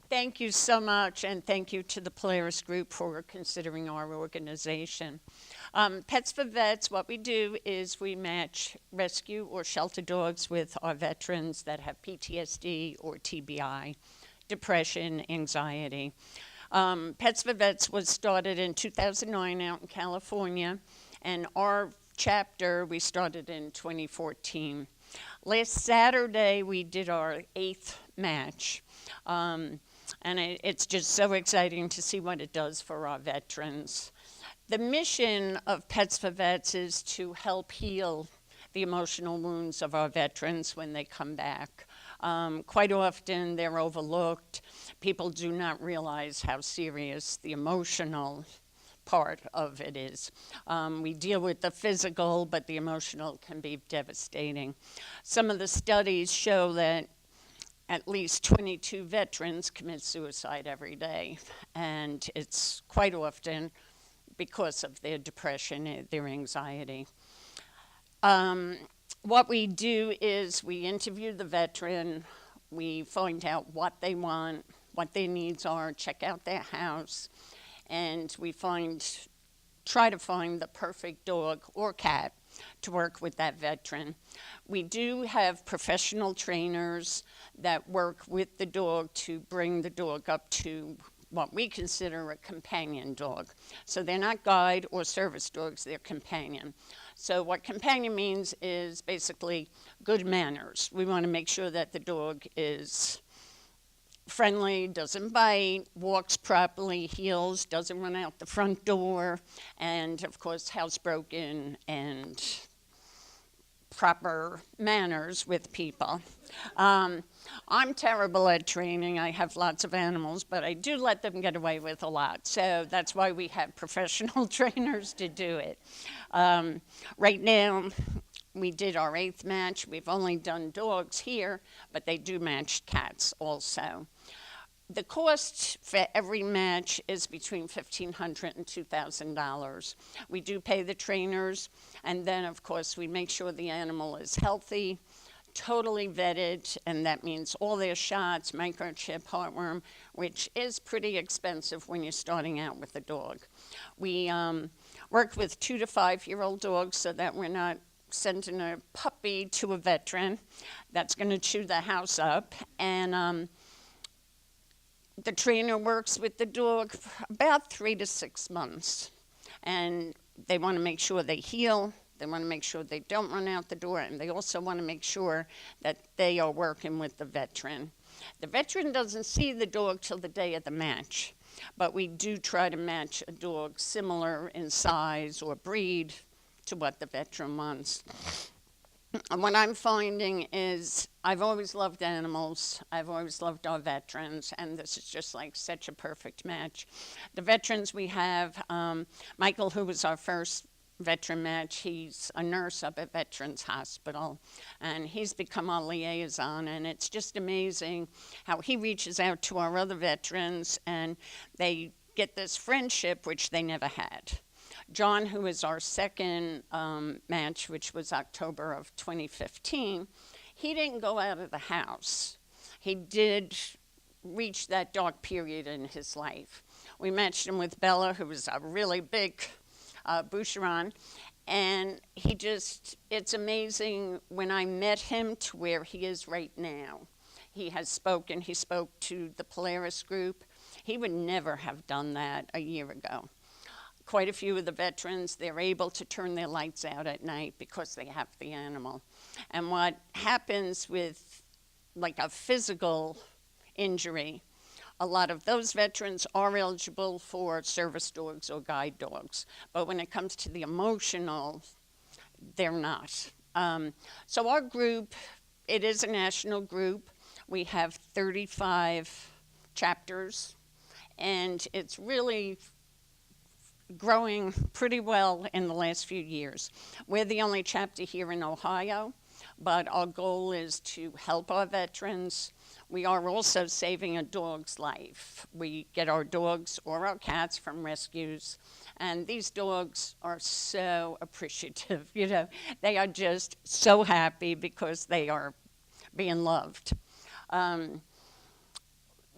Thank you so much, and thank you to the Polaris Group for considering our organization. Pets for Vets, what we do is we match rescue or shelter dogs with our veterans that have PTSD or TBI, depression, anxiety. Pets for Vets was started in 2009 out in California, and our chapter we started in 2014. Last Saturday, we did our 8th match. And it's just so exciting to see what it does for our veterans. The mission of Pets for Vets is to help heal the emotional wounds of our veterans when they come back. Quite often they're overlooked. People do not realize how serious the emotional part of it is. We deal with the physical, but the emotional can be devastating. Some of the studies show that at least 22 veterans commit suicide every day, and it's quite often because of their depression, their anxiety. What we do is we interview the veteran, we find out what they want, what their needs are, check out their house, and we try to find the perfect dog or cat to work with that veteran. We do have professional trainers that work with the dog to bring the dog up to what we consider a companion dog. So they're not guide or service dogs, they're companion. So what companion means is basically good manners. We want to make sure that the dog is friendly, doesn't bite, walks properly, heels, doesn't run out the front door, and of course housebroken and proper manners with people. I'm terrible at training. I have lots of animals, but I do let them get away with a lot. So that's why we have professional trainers to do it. Right now, we did our 8th match. We've only done dogs here, but they do match cats also. The cost for every match is between $1,500 and $2,000. We do pay the trainers, and then, of course, we make sure the animal is healthy, totally vetted, and that means all their shots, microchip, heartworm, which is pretty expensive when you're starting out with a dog. We work with 2 to 5-year-old dogs so that we're not sending a puppy to a veteran that's going to chew the house up. And the trainer works with the dog for about 3 to 6 months. And they want to make sure they heal. They want to make sure they don't run out the door. And they also want to make sure that they are working with the veteran. The veteran doesn't see the dog till the day of the match. But we do try to match a dog similar in size or breed to what the veteran wants. And what I'm finding is I've always loved animals. I've always loved our veterans, and this is just like such a perfect match. The veterans we have, Michael, who was our first veteran match, he's a nurse up at Veterans Hospital, and he's become our liaison, and it's just amazing how he reaches out to our other veterans, and they get this friendship which they never had. John, who is our second match, which was October of 2015, he didn't go out of the house. He did reach that dark period in his life. We matched him with Bella, who was a really big Boucheron, and it's amazing when I met him to where he is right now. He spoke to the Polaris Group. He would never have done that a year ago. Quite a few of the veterans, they're able to turn their lights out at night because they have the animal. And what happens with like a physical injury, a lot of those veterans are eligible for service dogs or guide dogs. But when it comes to the emotional, they're not. So our group, it is a national group. We have 35 chapters, and it's really growing pretty well in the last few years. We're the only chapter here in Ohio, but our goal is to help our veterans. We are also saving a dog's life. We get our dogs or our cats from rescues, and these dogs are so appreciative. They are just so happy because they are being loved.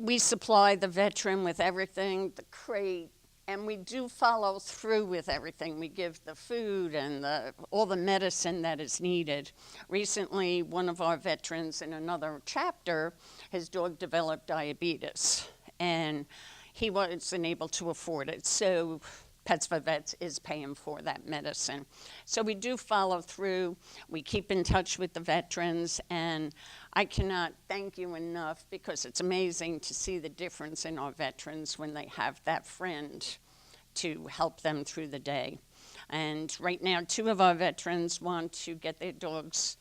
we supply the veteran with everything, the crate, and we do follow through with everything. We give the food and all the medicine that is needed. Recently, one of our veterans in another chapter, his dog developed diabetes, and he wasn't able to afford it. So Pets for Vets is paying for that medicine. So we do follow through. We keep in touch with the veterans, and I cannot thank you enough because it's amazing to see the difference in our veterans when they have that friend to help them through the day. And right now, 2 of our veterans want to get their dogs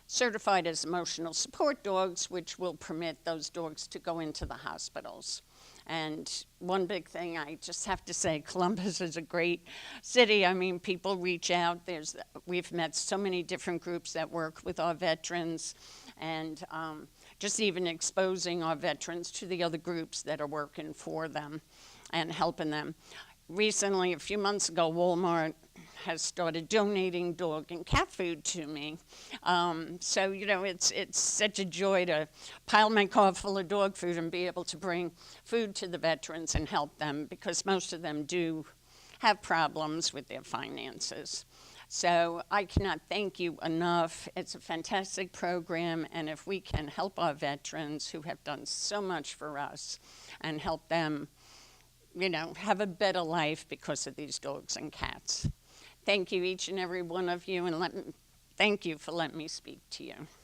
certified as emotional support dogs, which will permit those dogs to go into the hospitals. And one big thing I just have to say, Columbus is a great city. I mean, people reach out. We've met so many different groups that work with our veterans, and just even exposing our veterans to the other groups that are working for them and helping them. Recently, a few months ago, Walmart has started donating dog and cat food to me. So, it's such a joy to pile my car full of dog food and be able to bring food to the veterans and help them, because most of them do have problems with their finances. So I cannot thank you enough. It's a fantastic program, and if we can help our veterans who have done so much for us and help them, have a better life because of these dogs and cats. Thank you, each and every one of you, and thank you for letting me speak to you.